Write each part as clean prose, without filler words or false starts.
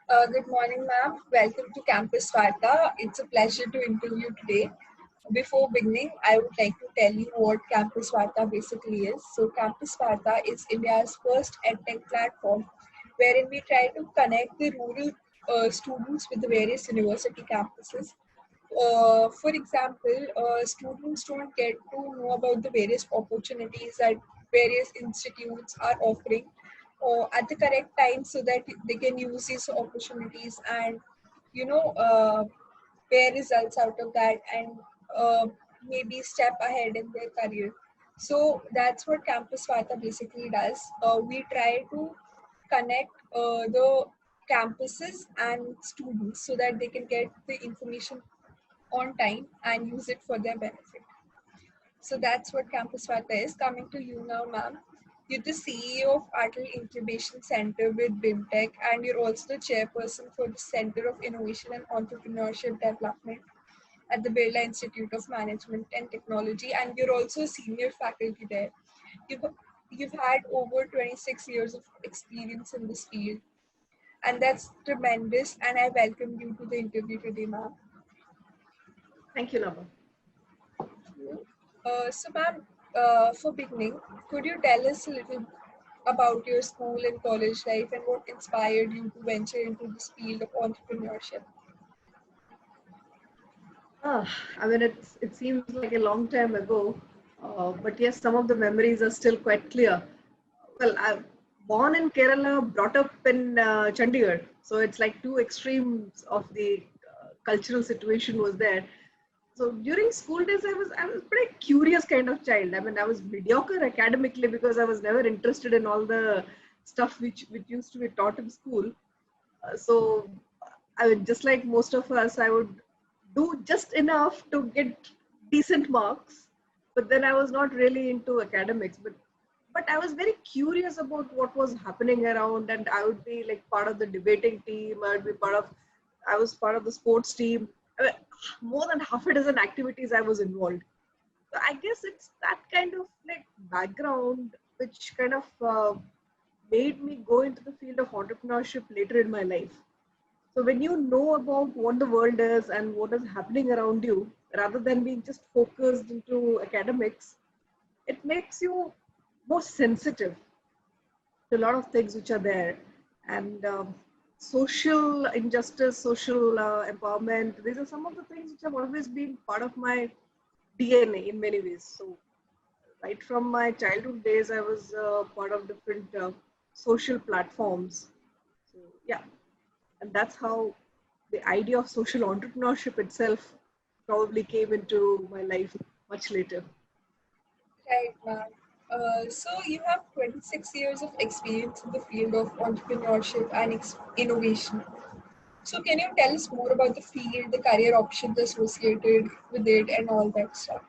Good morning, ma'am. Welcome to Campus Varta. It's a pleasure to interview today. Before beginning, I would like to tell you what Campus Varta basically is. So, Campus Varta is India's first edtech platform wherein we try to connect the rural students with the various university campuses. For example, students don't get to know about the various opportunities that various institutes are offering at the correct time so that they can use these opportunities and you know uh, bear results out of that and maybe step ahead in their career. So that's what Campus Vata basically does. We try to connect the campuses and students so that they can get the information on time and use it for their benefit. So that's what Campus Vata is. Coming to you now, ma'am. You're the CEO of Atal Incubation Center with BIMTech, and you're also the chairperson for the Center of Innovation and Entrepreneurship Development at the Birla Institute of Management and Technology, and you're also a senior faculty there. You've, you've had over 26 years of experience in this field, and that's tremendous. And I welcome you to the interview today, ma'am. Thank you, Nava. So, ma'am, for beginning, could you tell us a little about your school and college life and what inspired you to venture into this field of entrepreneurship? I mean, it seems like a long time ago, but yes, some of the memories are still quite clear. Well, I born in Kerala, brought up in Chandigarh, so it's like two extremes of the cultural situation was there. So during school days, I was pretty curious kind of child. I mean, I was mediocre academically because I was never interested in all the stuff which used to be taught in school. So I would, just like most of us, I would do just enough to get decent marks, but then I was not really into academics. But I was very curious about what was happening around, and I would be like part of the debating team. I was part of the sports team. I mean, more than half a dozen activities I was involved. So I guess it's that kind of like background which kind of made me go into the field of entrepreneurship later in my life. So when you know about what the world is and what is happening around you, rather than being just focused into academics, it makes you more sensitive to a lot of things which are there. And social injustice, social empowerment, these are some of the things which have always been part of my DNA in many ways. So right from my childhood days, I was part of different social platforms. So yeah, and that's how the idea of social entrepreneurship itself probably came into my life much later. Right, ma'am. So you have 26 years of experience in the field of entrepreneurship and innovation. So can you tell us more about the field, the career options associated with it, and all that stuff?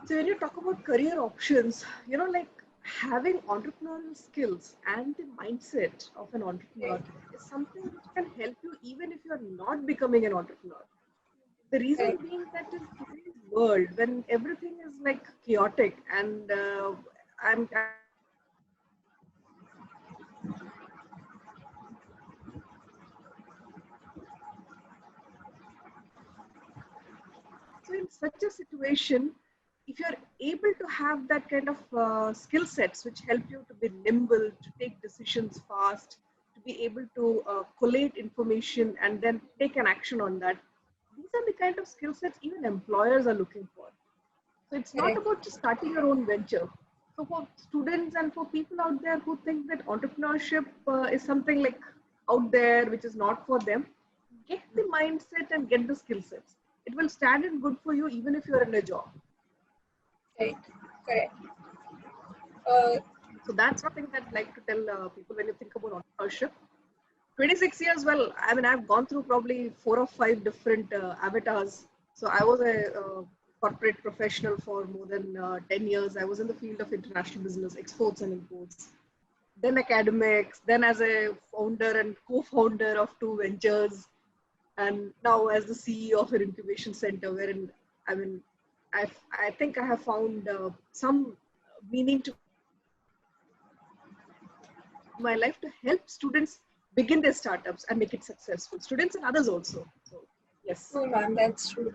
So when you talk about career options, like having entrepreneurial skills and the mindset of an entrepreneur Right, is something which can help you even if you're not becoming an entrepreneur. The reason right, being that in today's world, when everything is like chaotic and I'm So in such a situation, if you're able to have that kind of skill sets which help you to be nimble, to take decisions fast, to be able to collate information and then take an action on that, these are the kind of skill sets even employers are looking for. So it's not correct. about just starting your own venture. So for students and for people out there who think that entrepreneurship is something like out there which is not for them, get the mindset and get the skill sets. It will stand in good for you even if you're in a job. Right, correct. Uh, So that's something that I'd like to tell people when you think about entrepreneurship. 26 years, well, I mean, I've gone through probably 4 or 5 different avatars. So I was a corporate professional for more than 10 years. I was in the field of international business, exports and imports, then academics, then as a founder and co-founder of 2 ventures, and now as the CEO of an incubation center, wherein I mean, I think I have found some meaning to my life to help students begin their startups and make it successful. Students and others also. So yes, True, ma'am. That's true.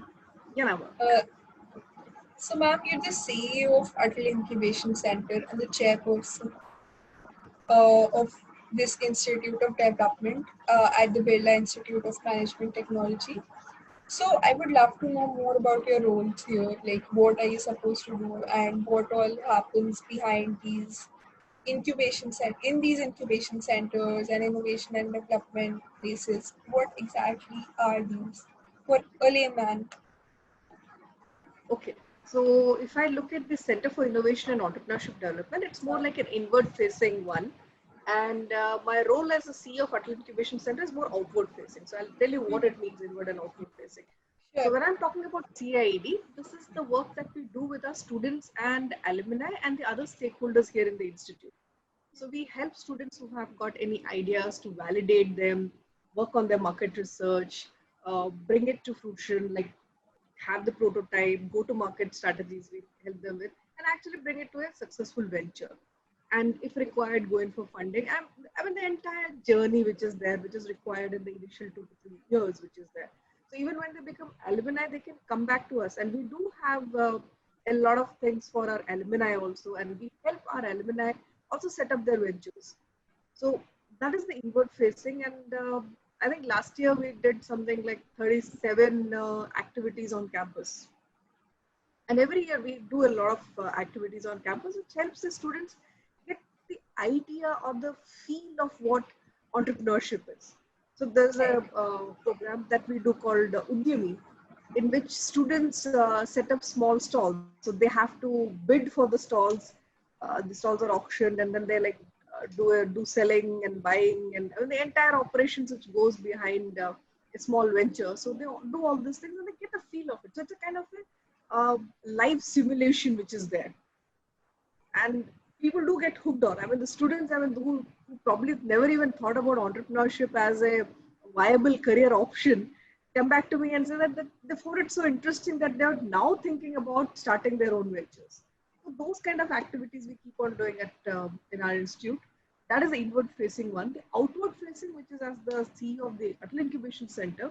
yeah, Nama. Uh, so, ma'am, you're the CEO of Atal Incubation Center and the chairperson of this Institute of Development at the Birla Institute of Management Technology. So I would love to know more about your roles here, like what are you supposed to do and what all happens behind these in these incubation centers and innovation and development places. What exactly are these? For a layman. Okay. So if I look at the Center for Innovation and Entrepreneurship Development, it's more like an inward-facing one. And my role as a CEO of Atal Incubation Center is more outward-facing. So I'll tell you what it means, inward and outward-facing. So Sure. when I'm talking about CIED, this is the work that we do with our students and alumni and the other stakeholders here in the institute. So we help students who have got any ideas to validate them, work on their market research, bring it to fruition, like have the prototype, go to market strategies we help them with, and actually bring it to a successful venture. And if required, go in for funding. I mean, the entire journey which is there, which is required in the initial 2 to 3 years, which is there. So even when they become alumni, they can come back to us. And we do have a lot of things for our alumni also. And we help our alumni also set up their ventures. So that is the inward facing. And I think last year we did something like 37 activities on campus. And every year we do a lot of activities on campus, which helps the students get the idea or the feel of what entrepreneurship is. So there's a program that we do called Udyami, in which students set up small stalls. So they have to bid for the stalls. The stalls are auctioned, and then they like do selling and buying, and I mean, the entire operations which goes behind a small venture. So they do all these things, and they get a feel of it. So it's a kind of a live simulation which is there, and people do get hooked on. I mean, the students, I mean, who probably never even thought about entrepreneurship as a viable career option, come back to me and say that they found it so interesting that they're now thinking about starting their own ventures. So those kind of activities we keep on doing at in our institute. That is the inward-facing one. The outward-facing, which is as the CEO of the Atal Incubation Center,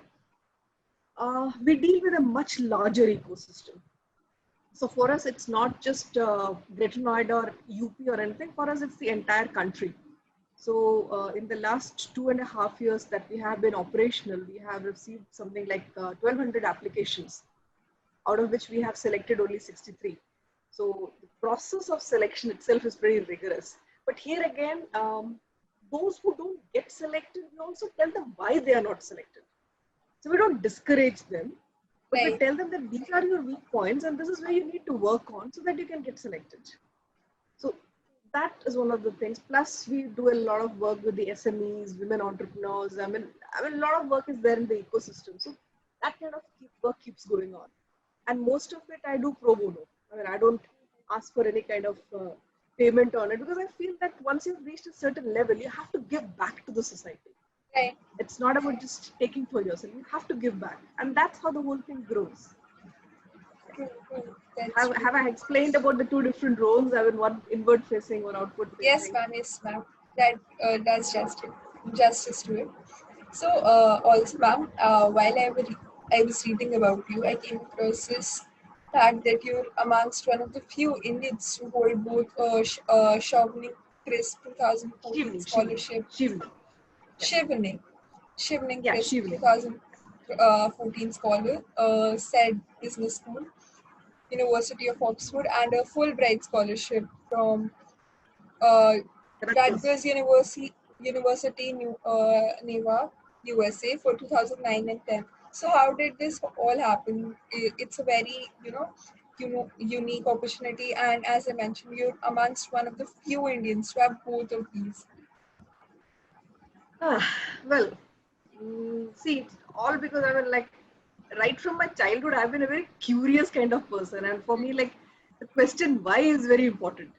we deal with a much larger ecosystem. So for us, it's not just Greater Noida or UP or anything. For us, it's the entire country. So in the last 2.5 years that we have been operational, we have received something like 1,200 applications, out of which we have selected only 63. So the process of selection itself is pretty rigorous. But here again, those who don't get selected, we also tell them why they are not selected. So we don't discourage them, but we tell them that these are your weak points and this is where you need to work on so that you can get selected. So that is one of the things. Plus, we do a lot of work with the SMEs, women entrepreneurs. I mean, a lot of work is there in the ecosystem. So that kind of work keeps going on. And most of it I do pro bono. I mean, I don't ask for any kind of payment on it, because I feel that once you've reached a certain level, you have to give back to the society. Right. It's not about just taking for yourself. You have to give back. And that's how the whole thing grows. Have I explained about the two different roles? I mean, one inward facing, one outward facing. Yes, ma'am. Yes, ma'am. That does justice to it. So, also, ma'am, while I was reading about you, I came across this fact that you're amongst one of the few Indians who hold both Shivani Crisp 2014 scholarship. Shivani Yeah, Crisp Shivani. 2014 scholar, said business school, University of Oxford, and a Fulbright scholarship from Rutgers University, Neva, USA for 2009 and 10. So how did this all happen? It's a very, unique opportunity. And as I mentioned, you're amongst one of the few Indians to have both of these. Well, see, it's all because I mean, like, right from my childhood, I've been a very curious kind of person. And for me, like, the question why is very important.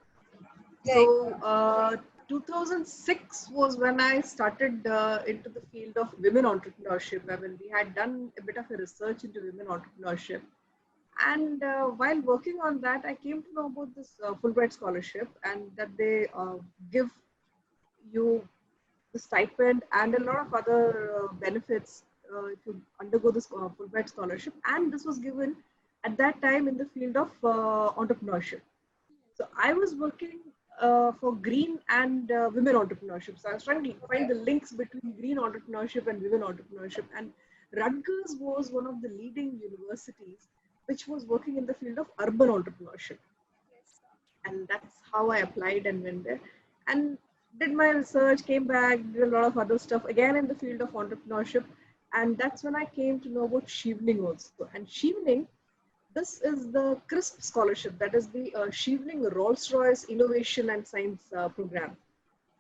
So, 2006 was when I started into the field of women entrepreneurship. I mean, we had done a bit of a research into women entrepreneurship. And while working on that, I came to know about this Fulbright scholarship, and that they give you the stipend and a lot of other benefits if you undergo this Fulbright scholarship. And this was given at that time in the field of entrepreneurship. So I was working for green and women entrepreneurship. So I was trying to find Okay. the links between green entrepreneurship and women entrepreneurship. And Rutgers was one of the leading universities which was working in the field of urban entrepreneurship. Yes. And that's how I applied and went there. And did my research, came back, did a lot of other stuff again in the field of entrepreneurship. And that's when I came to know about Shivling also. And Shivling, this is the CRISP scholarship, that is the Shivling Rolls-Royce Innovation and Science Program.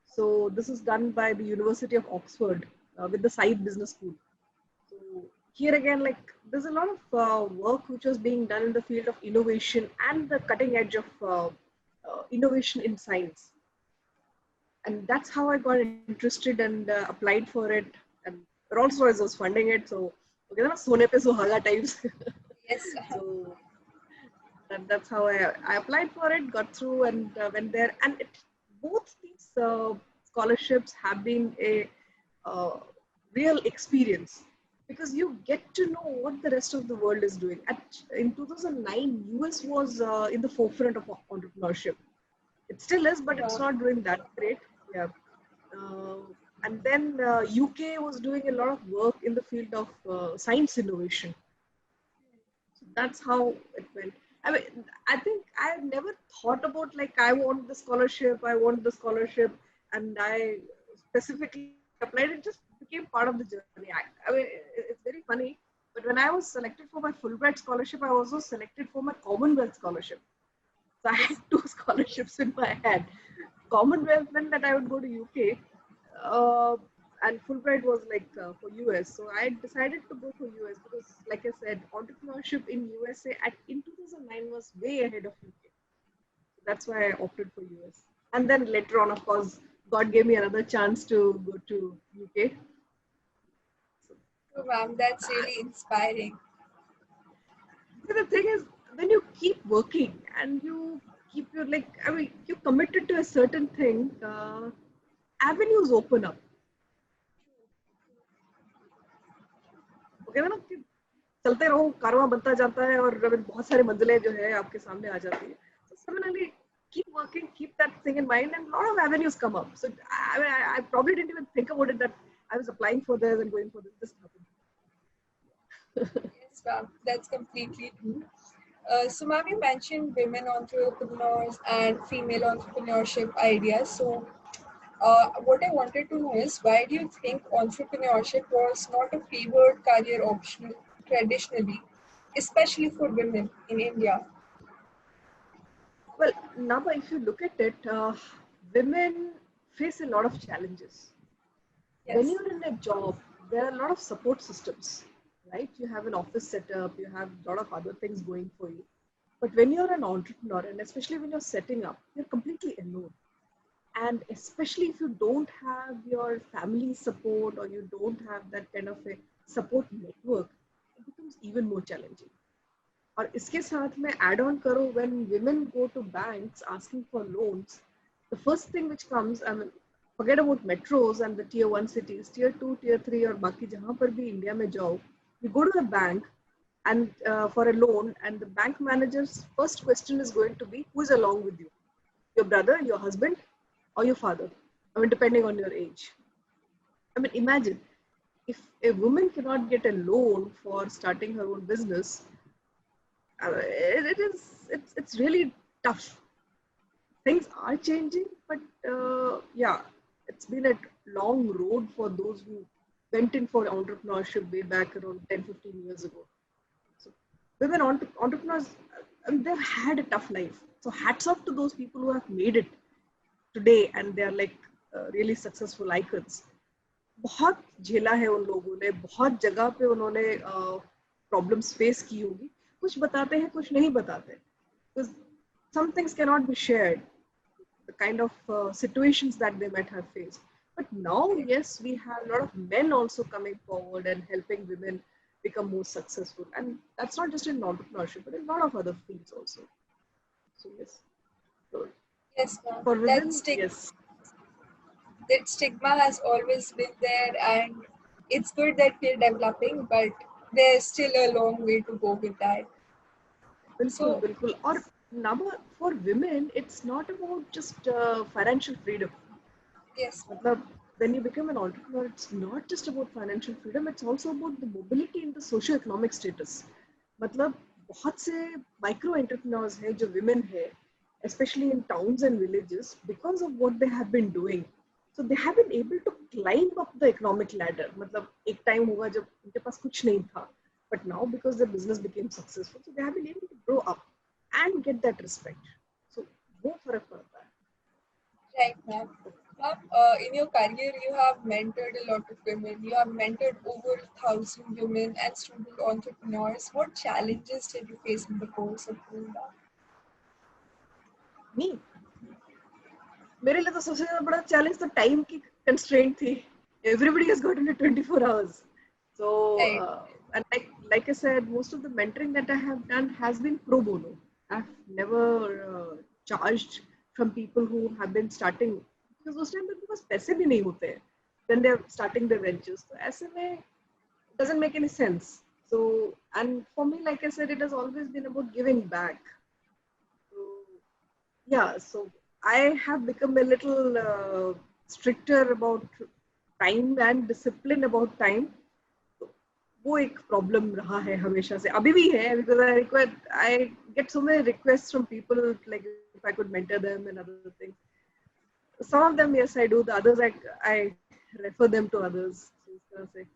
So this is done by the University of Oxford with the Said Business School. So here again, like there's a lot of work which was being done in the field of innovation and the cutting edge of innovation in science. And that's how I got interested and applied for it. And Rolls-Royce was funding it. So, okay, na, Sone pe suhaga types. Yes. So that's how I applied for it, got through, and went there. And both these scholarships have been a uh, real experience because you get to know what the rest of the world is doing. In 2009, US was in the forefront of entrepreneurship. It still is, but it's Wow. not doing that great. Yeah. Uh, and then UK was doing a lot of work in the field of science innovation. So that's how it went. I mean, I think I've never thought about like I want the scholarship, I want the scholarship, and I specifically applied. It just became part of the journey. I mean, it's very funny. But when I was selected for my Fulbright scholarship, I was also selected for my Commonwealth scholarship. So I had Yes. two scholarships in my hand. Commonwealth meant that I would go to UK, uh, and Fulbright was like for US. So I decided to go for US because, like I said, entrepreneurship in USA in 2009 was way ahead of UK. That's why I opted for US. And then later on, of course, God gave me another chance to go to UK. So, So, ma'am, that's really inspiring. see, the thing is, when you keep working and you keep your like, I mean, you committed to a certain thing, avenues open up. Okay, ना कि चलते रहो कारवां बनता जाता है और बहुत सारी मंजिलें जो है आपके सामने आ जाती है. So similarly, keep working, keep that thing in mind, and a lot of avenues come up. So I mean, I probably didn't even think about it that I was applying for this and going for this. This happened. Yes, ma'am, that's completely true. So, ma'am, you mentioned women entrepreneurs and female entrepreneurship ideas. So, what I wanted to know is why do you think entrepreneurship was not a favored career option traditionally, especially for women in India? Well, now if you look at it, women face a lot of challenges. When Yes, you're in a job, there are a lot of support systems, right? You have an office setup, you have a lot of other things going for you. But when you're an entrepreneur, and especially when you're setting up, you're completely alone. And especially if you don't have your family support or you don't have that kind of a support network, it becomes even more challenging. और इसके साथ में add on करो when women go to banks asking for loans, the first thing which comes, I mean, forget about metros and the tier 1 cities, tier 2, tier 3 और बाकी जहाँ पर भी इंडिया में जाओ, you go to the bank and for a loan, and the bank manager's first question is going to be who is along with you, your brother, your husband, or your father. I mean, depending on your age. I mean, imagine if a woman cannot get a loan for starting her own business, it's really tough. Things are changing, but yeah, it's been a long road for those who went in for entrepreneurship way back around 10, 15 years ago. So women entrepreneurs, they've had a tough life. So hats off to those people who have made it today and they're like really successful icons. बहुत झेला है उन लोगों ने, बहुत जगह पे उन्होंने प्रॉब्लम्स फेस की होगी. कुछ बताते हैं, कुछ नहीं बताते. Because some things cannot be shared, the kind of situations that they might have faced. But now, yes, we have a lot of men also coming forward and helping women become more successful. And that's not just in entrepreneurship, but in a lot of other fields also. So, yes. So, yes, ma'am. for Let's women, take yes. that stigma has always been there, and it's good that we're developing, but there's still a long way to go with that. बिल्कुल So बिल्कुल और now for women it's not about just financial freedom. yes, ma'am. मतलब when you become an entrepreneur it's not just about financial freedom, it's also about the mobility in the socio economic status. मतलब बहुत से micro entrepreneurs हैं जो women है, especially in towns and villages, because of what they have been doing, so they have been able to climb up the economic ladder. मतलब एक time होगा जब उनके पास कुछ नहीं था, but now because their business became successful, so they have been able to grow up and get that respect. So वो फर्क पड़ता है. Right, ma'am. Ma'am, in your career, you have mentored a lot of women. You have mentored over 1,000 women and student entrepreneurs. What challenges did you face in the course of doing that? Me, मेरे लिए तो सबसे ज्यादा बड़ा challenge तो time की constraint थी. Everybody has got only 24 hours. So, Right. and like I said, most of the mentoring that I have done has been pro bono. I've never charged from people who have been starting, because उस time पे उनके पास पैसे भी नहीं होते हैं when they're starting their ventures. तो ऐसे में it doesn't make any sense. So, and for me, like I said, it has always been about giving back. So, yeah, so I have become a little stricter about time and discipline about time. वो एक problem रहा है हमेशा से, अभी भी है, because I get so many requests from people like if I could mentor them and other things. Some of them yes I do, the others I refer them to others. So इस तरह से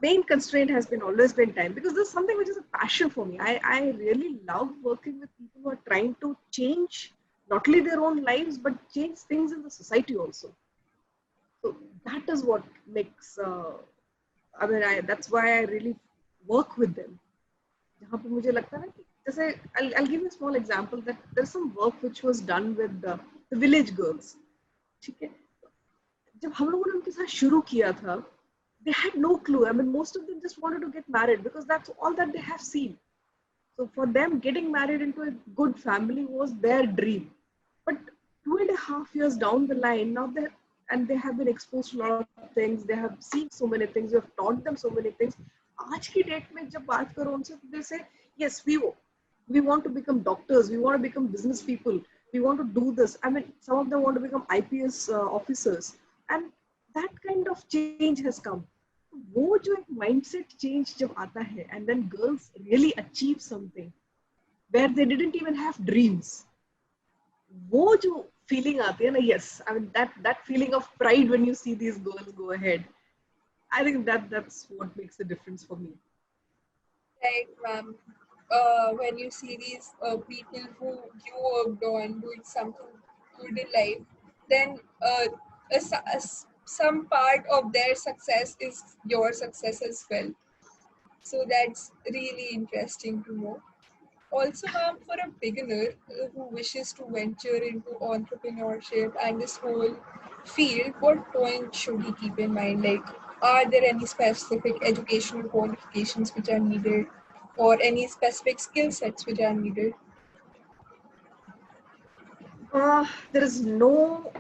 main constraint has been always been time, because this is something which is a passion for me. I really love working with people who are trying to change not only their own lives but change things in the society also. So that is what makes that's why I really work with them. जहाँ पे मुझे लगता है ना कि जैसे I'll give you a small example that there's some work which was done with the village girls. ठीक है, जब हम लोगों ने उनके साथ शुरू किया था, they had no clue. I mean, most of them just wanted to get married because that's all that they have seen. So for them, getting married into a good family was their dream. But 2.5 years down the line, now they have been exposed to a lot of things. They have seen so many things. You have taught them so many things. आज की date में जब बात करो उनसे, they say, yes, we want to become doctors. We want to become business people. We want to do this. I mean, some of them want to become IPS officers. And that kind of change has come. वो जो एक mindset change जब आता है, and then girls really achieve something where they didn't even have dreams, वो जो feeling आती है ना, yes, I mean that feeling of pride when you see these girls go ahead, I think that's what makes the difference for me. Right, ma'am. When you see these people who you worked on doing something good in life, then some part of their success is your success as well. So that's really interesting to know. Also, ma'am, for a beginner who wishes to venture into entrepreneurship and this whole field, what points should he keep in mind? Like, are there any specific educational qualifications which are needed, or any specific skill sets which are needed? There is no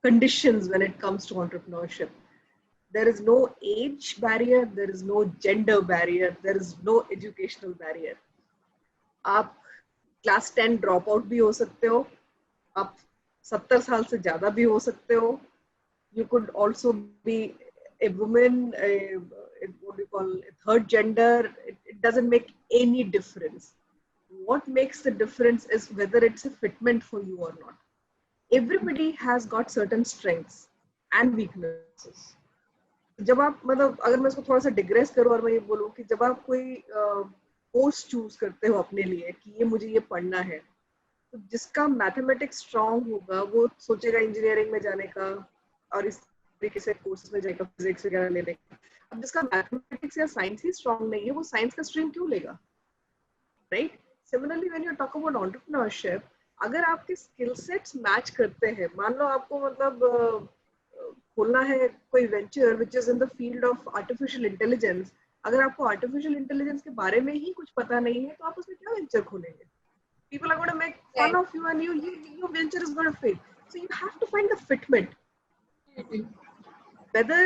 conditions when it comes to entrepreneurship. There is no age barrier, there is no gender barrier, there is no educational barrier. आप class 10 drop out भी हो सकते हो, आप 70 साल से ज्यादा भी हो सकते हो. You could also be a woman, what do you call a third gender. It doesn't make any difference. What makes the difference is whether it's a fitment for you or not. Everybody has got certain strengths and weaknesses. जब आप मतलब अगर मैं इसको थोड़ा सा digress करूं और मैं ये बोलूं कि जब आप कोई कोर्स चूज करते हो अपने लिए कि ये मुझे ये पढ़ना है, तो जिसका मैथमेटिक्स स्ट्रांग होगा वो सोचेगा इंजीनियरिंग में जाने का और इस तरीके से कोर्सेज में जाएगा फिजिक्स वगैरह लेने का. अब जिसका मैथमेटिक्स या साइंस ही स्ट्रांग नहीं है, वो साइंस का स्ट्रीम क्यों लेगा, right? Similarly when you talk about entrepreneurship, अगर आपके स्किल सेट्स मैच करते हैं, मान लो आपको मतलब खोलना है कोई venture which is in the field of artificial intelligence, अगर आपको आर्टिफिशियल इंटेलिजेंस के बारे में ही कुछ पता नहीं है तो आप उसमें क्या वेंचर खोलेंगे, People are going to make fun Right. of you, and your venture is going to fail. So you have to find the fitment, Mhm. whether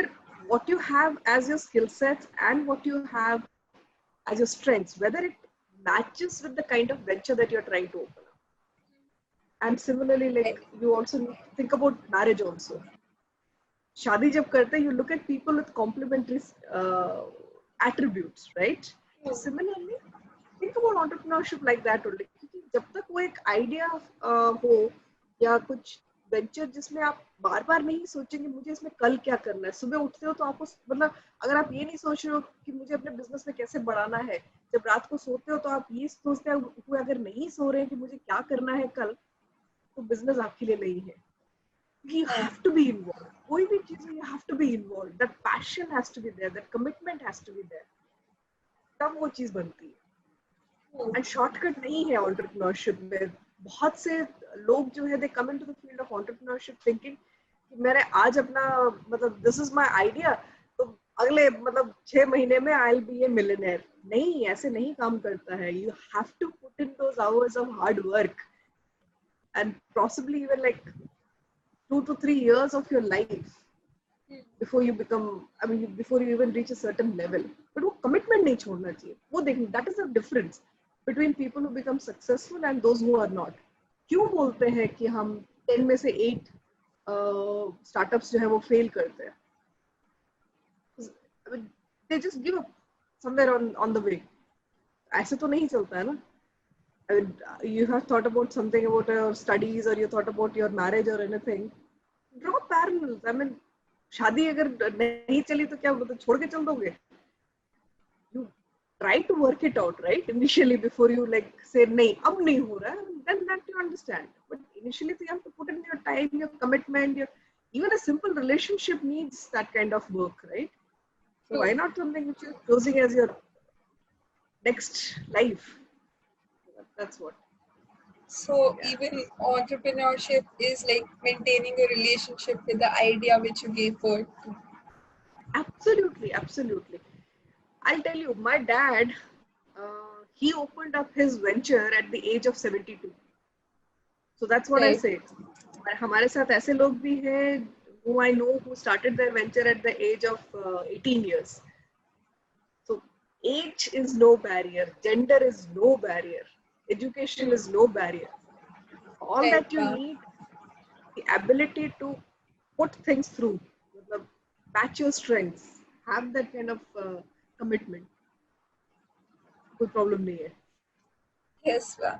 what you have as your skill sets and what you have as your strengths, whether it matches with the kind of venture that you're trying to open up. And similarly, Right. like you also need to think about marriage also. शादी जब करते हैं, you look at people with complementary uh, attributes, right? So Hmm. similarly, think about entrepreneurship like that only. क्योंकि जब तक वो एक idea हो या कुछ वेंचर जिसमें आप बार बार नहीं सोचेंगे मुझे इसमें कल क्या करना है, सुबह उठते हो तो आपको मतलब अगर आप ये नहीं सोच रहे हो कि मुझे अपने बिजनेस में कैसे बढ़ाना है, जब रात को सोते हो तो आप ये सोचते हो अगर नहीं सो रहे हैं कि मुझे क्या करना है कल, तो बिजनेस आपके लिए नहीं है. You हाँ. have to be involved. कोई भी चीज में you have to be involved. That passion has to be there. That commitment has to be there. तब वो चीज बनती है. Hmm. And shortcut नहीं है entrepreneurship में. बहुत से लोग जो है they come into the field of entrepreneurship thinking कि मैंने आज अपना मतलब this is my idea, तो अगले मतलब 6 महीने में I'll be a millionaire. नहीं, ऐसे नहीं काम करता है. You have to put in those hours of hard work and possibly even like 2 to 3 years of your life before you become, I mean, before you even reach a certain level. But वो commitment नहीं छोड़ना चाहिए. वो देखना, that is the difference between people who become successful and those who are not. क्यों बोलते हैं कि हम 10 में से 8 startups जो है वो fail करते हैं? I mean, they just give up somewhere on the way. ऐसे तो नहीं चलता है ना. I mean, you have thought about something about your studies or you thought about your marriage or anything. Draw parallels. I mean, शादी अगर नहीं चली तो क्या मतलब छोड़ के चल दोगे? You try to work it out, right? Initially, before you like say नहीं अब नहीं हो रहा है, then that you understand. But initially, you have to put in your time, your commitment. Even a simple relationship needs that kind of work, right? So why True. not something which you're choosing as your next life? That's what. So Yeah. even entrepreneurship is like maintaining a relationship with the idea which you gave birth to. Absolutely, absolutely. I'll tell you, my dad, he opened up his venture at the age of 72. So that's what I Right. say. हमारे साथ ऐसे लोग भी हैं who I know who started their venture at the age of 18 years. So age is no barrier, gender is no barrier, education Hmm. is no barrier. All Right. that you need, the ability to put things through, मतलब, match your strengths, have that kind of commitment. कोई problem नहीं है. Yes, ma'am.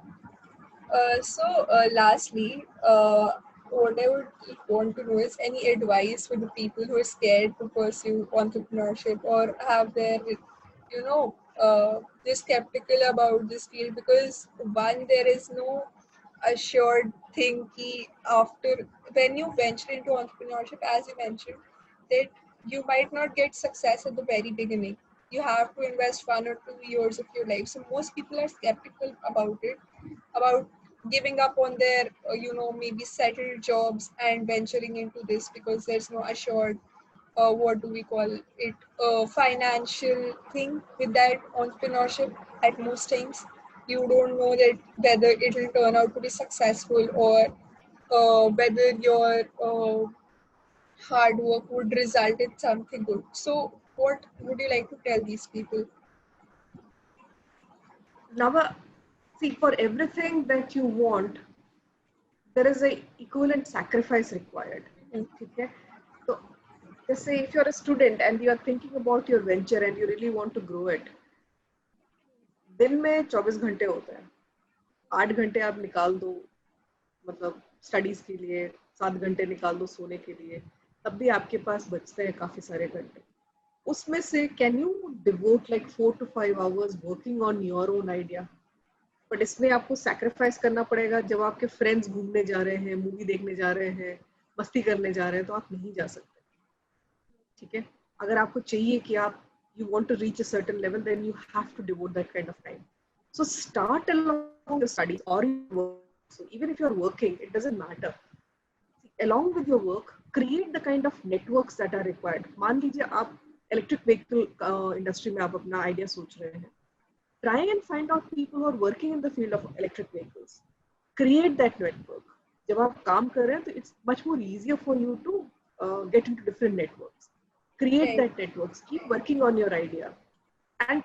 Lastly, what I would want to know is any advice for the people who are scared to pursue entrepreneurship or have their, they're skeptical about this field because one, there is no assured thing ki after when you venture into entrepreneurship, as you mentioned, that you might not get success at the very beginning. You have to invest 1 or 2 years of your life. So most people are skeptical about it, about giving up on their maybe settled jobs and venturing into this because there's no assured what do we call it financial thing with that entrepreneurship. At most times you don't know that whether it will turn out to be successful or whether your hard work would result in something good. So what would you like to tell these people? Now, see, for everything that you want, there is a equivalent sacrifice required. Mhm. Okay? So, just say if you're a student and you are thinking about your venture and you really want to grow it, दिन में 24 घंटे होते हैं. 8 घंटे आप निकाल दो मतलब स्टडीज के लिए, 7 घंटे निकाल दो सोने के लिए, तब भी आपके पास बचते हैं काफी सारे घंटे. उसमें से can you devote like 4 to 5 hours working on your own idea? But इसमें आपको सैक्रिफाइस करना पड़ेगा. जब आपके फ्रेंड्स घूमने जा रहे हैं, मूवी देखने जा रहे हैं, मस्ती करने जा रहे हैं, तो आप नहीं जा सकते. ठीक है, अगर आपको चाहिए कि आप you want to reach a certain level, then you have to devote that kind of time. So start along your studies or your work. So even if you're working, it doesn't matter. Along with your work, create the kind of networks that are required. मान लीजिए आप electric vehicle industry में आप अपना idea सोच रहे हैं. Try and find out people who are working in the field of electric vehicles. create that network. जब आप काम कर रहे हैं तो it's much more easier for you to get into different networks. Create Right. that networks. Keep working on your idea. And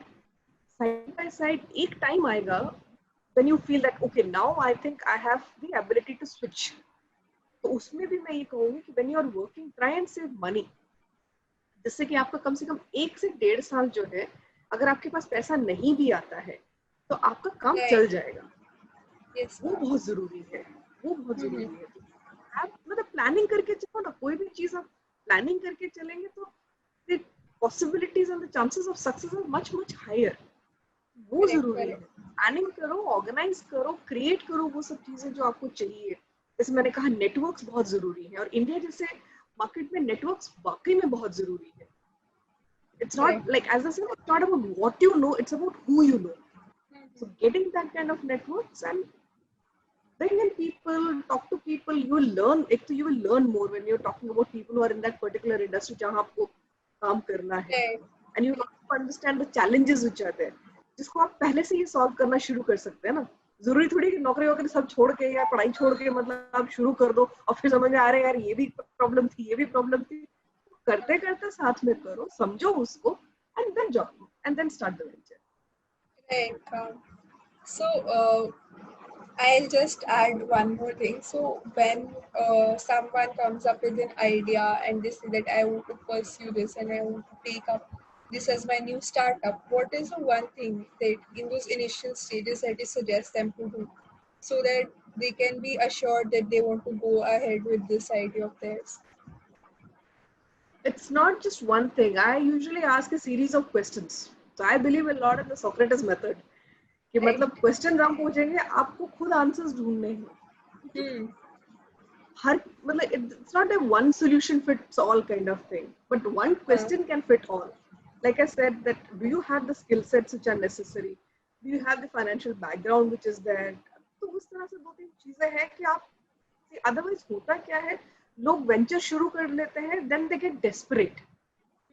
side by side, एक time आएगा when you feel that okay, now I think I have the ability to switch. तो उसमें भी मैं ये कहूँगी कि when you are working, try and save money. जिससे कि आपका कम से कम 1 से 1.5 साल जो है, अगर आपके पास पैसा नहीं भी आता है तो आपका काम Right. चल जाएगा. Yes. वो बहुत जरूरी है. वो बहुत Mhm. जरूरी है. आप मतलब प्लानिंग करके चलो ना, कोई भी चीज आप प्लानिंग करके चलेंगे तो the possibilities and the chances of success are much higher. वो Correct, जरूरी है. correct. प्लानिंग करो, ऑर्गेनाइज करो, क्रिएट करो वो सब चीजें जो आपको चाहिए. जैसे मैंने कहा नेटवर्क्स बहुत जरूरी है और इंडिया जैसे मार्केट में नेटवर्क्स वाकई में बहुत जरूरी है. It's not Correct. like, as I said, it's not about what you know, it's about who you know. So Mhm. getting that kind of networks and bring in people, talk to people, you will learn. You will learn more when you're talking about people who are in that particular industry जहाँ आपको काम करना है. Right. And you also understand the challenges which are there. जिसको आप पहले से ही solve करना शुरू कर सकते हैं ना. जरूरी थोड़ी कि नौकरी वगैरह सब छोड़ के या पढ़ाई छोड़ के मतलब आप शुरू कर दो और फिर समझ में आ रहा है यार ये भी प्रॉब्लम थी, ये भी प्रॉब्लम थी. करते करते साथ में करो, समझो उसको, and then job and then start the venture. Right. So I'll just add one more thing. So when someone comes up with an idea and they say that I want to pursue this and I want to take up this as my new startup, what is the one thing that in those initial stages that you suggest them to do so that they can be assured that they want to go ahead with this idea of theirs? It's not just one thing. I usually ask a series of questions. So I believe a lot in the Socrates method. कि Right. मतलब question हम पूछेंगे, आपको खुद answers ढूंढने हैं. हर मतलब it's not a one solution fits all kind of thing, but one question can fit all. Like I said, that do you have the skill sets which are necessary? Do you have the financial background which is there? तो उस तरह से 2-3 चीजें हैं कि आप, otherwise होता क्या है, लोग वेंचर शुरू कर लेते हैं, then they get desperate.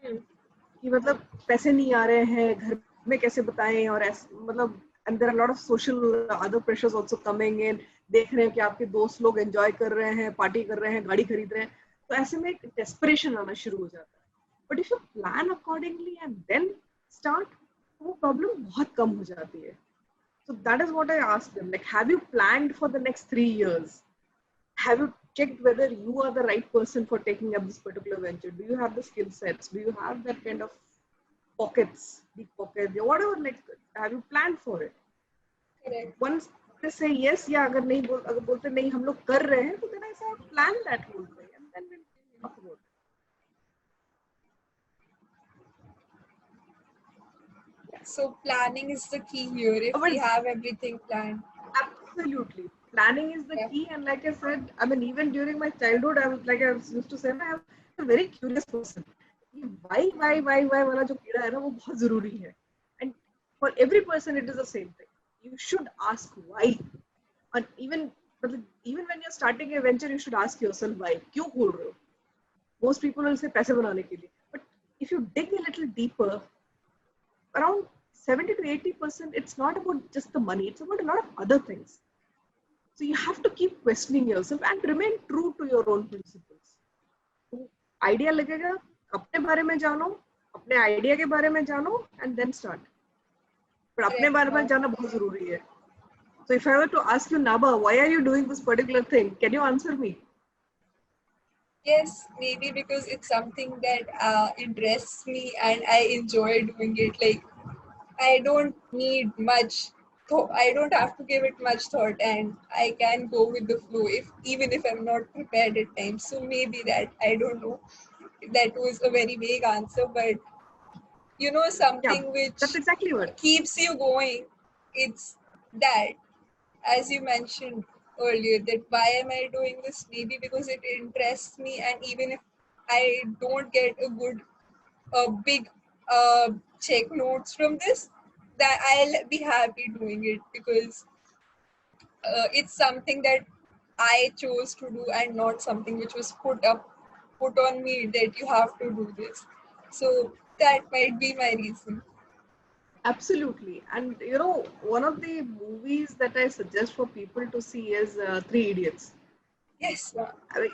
कि मतलब पैसे नहीं आ रहे हैं, घर में कैसे बताएं, और मतलब and there are a lot of social other pressures also coming in. देख रहे हैं कि आपके दोस्त लोग एंजॉय कर रहे हैं, पार्टी कर रहे हैं, गाड़ी खरीद रहे हैं, तो ऐसे में एक डेस्परेशन आना शुरू हो जाता है. But if you plan accordingly and then start, वो प्रॉब्लम बहुत कम हो जाती है. So that is what I asked them. Like, have you planned for the next 3 years? Have you checked whether you are the right person for taking up this particular venture? Do you have the skill sets? Do you have that kind of pockets, deep pockets, or whatever? Like, have you planned for it? Correct. Once they say yes, या अगर नहीं अगर बोलते नहीं हम लोग कर रहे हैं, तो then I say plan that whole thing and then we'll talk about it. So planning is the key here. If But we have everything planned. absolutely, planning is the key. And like I said, I mean, even during my childhood, I was used to say, I was a very curious person. Why वाला जो कीड़ा है ना, वो बहुत जरूरी है. And for every person, it is the same thing. You should ask why. And even when you're starting a venture, you should ask yourself why. क्यों खोल रहे हो? Most people will say पैसे बनाने के लिए. But if you dig a little deeper, around 70 to 80%, it's not about just the money. It's about a lot of other things. So you have to keep questioning yourself and remain true to your own principles. Idea लगेगा, अपने बारे में जानो, अपने idea के बारे में जानो, and then start. But अपने बारे में जानना बहुत जरूरी है. So if I were to ask you, Naba, why are you doing this particular thing? Can you answer me? Yes, maybe because it's something that interests me and I enjoy doing it. Like, I don't need much I don't have to give it much thought and I can go with the flow even if I'm not prepared at times. So maybe that, I don't know. That was a very vague answer, but Yeah, something which that's exactly what. keeps you going. It's that, as you mentioned earlier, that why am I doing this? Maybe because it interests me, and even if I don't get a big check notes from this, that I'll be happy doing it because it's something that I chose to do and not something which was put on me that you have to do this. So that might be my reason. Absolutely. And one of the movies that I suggest for people to see is Three Idiots. Yes, ma'am. I mean,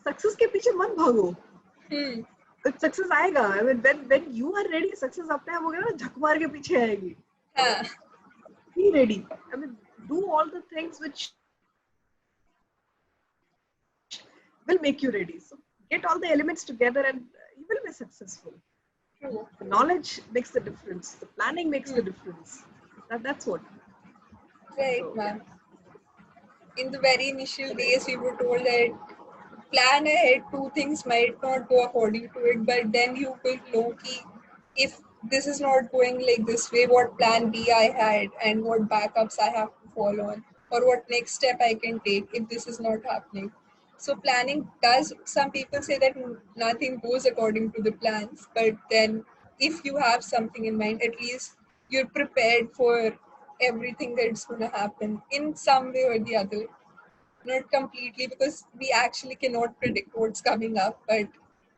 success के पीछे मत भागो. Hmm. Success आएगा. I mean, when you are ready, success अपने आप होगा ना, झक मार के पीछे आएगी. Huh. Be ready. I mean, do all the things which will make you ready. So get all the elements together and you will be successful. True. The knowledge makes the difference. The planning makes the Hmm. difference. That's what. Right, So, ma'am. In the very initial days, we were told that plan ahead, two things might not go according to it, but then you will know ki if this is not going like this way, what plan B I had and what backups I have to follow on, or what next step I can take if this is not happening. So planning does, some people say that nothing goes according to the plans, but then if you have something in mind, at least you're prepared for everything that's going to happen in some way or the other. Not completely, because we actually cannot predict what's coming up, but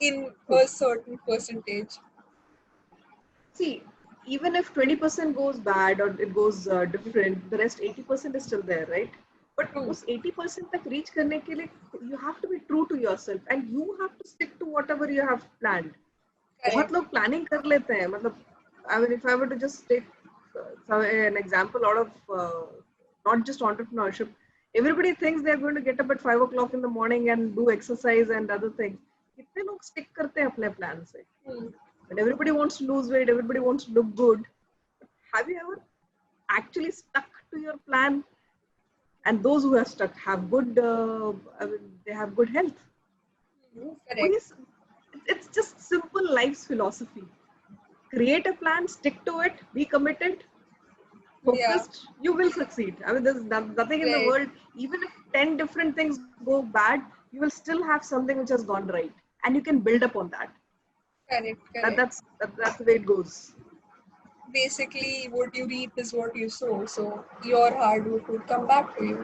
in true. a certain percentage. See, even if 20% goes bad or it goes different, the rest 80% is still there, right? But True. उस 80% तक reach करने के लिए you have to be true to yourself and you have to stick to whatever you have planned. बहुत Correct. लोग planning कर लेते हैं, मतलब I mean, if I were to just take an example out of not just entrepreneurship, everybody thinks they're going to get up at 5 o'clock in the morning and do exercise and other things. कितने लोग stick करते हैं अपने plan से? And everybody wants to lose weight, everybody wants to look good. Have you ever actually stuck to your plan? And those who have stuck have good, I mean, they have good health. Correct. It's just simple life's philosophy. Create a plan, stick to it, be committed, Yeah. focused, you will succeed. I mean, there's nothing in the Right. world, even if 10 different things go bad, you will still have something which has gone right. And you can build up on that. Correct. Correct. That's the way it goes. Basically, what you reap is what you sow. So your hard work will come back to you.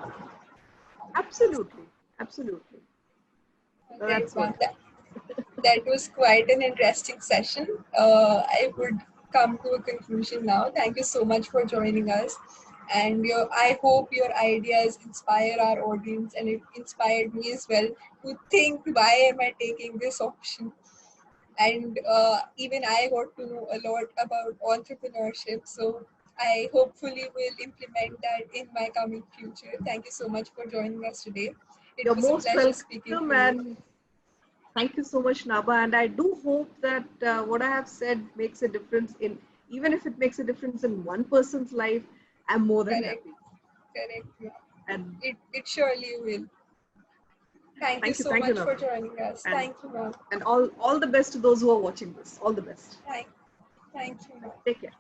Absolutely. Absolutely. So Right, that's ma'am. what. That was quite an interesting session. I would come to a conclusion now. Thank you so much for joining us. And I hope your ideas inspire our audience, and it inspired me as well to think, why am I taking this option? And even I got to know a lot about entrepreneurship. So I hopefully will implement that in my coming future. Thank you so much for joining us today. It You're was a most pleasure speaking welcome to you. and thank you so much, Naba. And I do hope that what I have said makes a difference in, even if it makes a difference in one person's life, I'm more than Correct. happy. Correct. Yeah. And It surely will. Thank you so thank you, much for Naba. joining us. And Thank you, ma'am. and all the best to those who are watching this. All the best. Thank you, ma'am. Take care.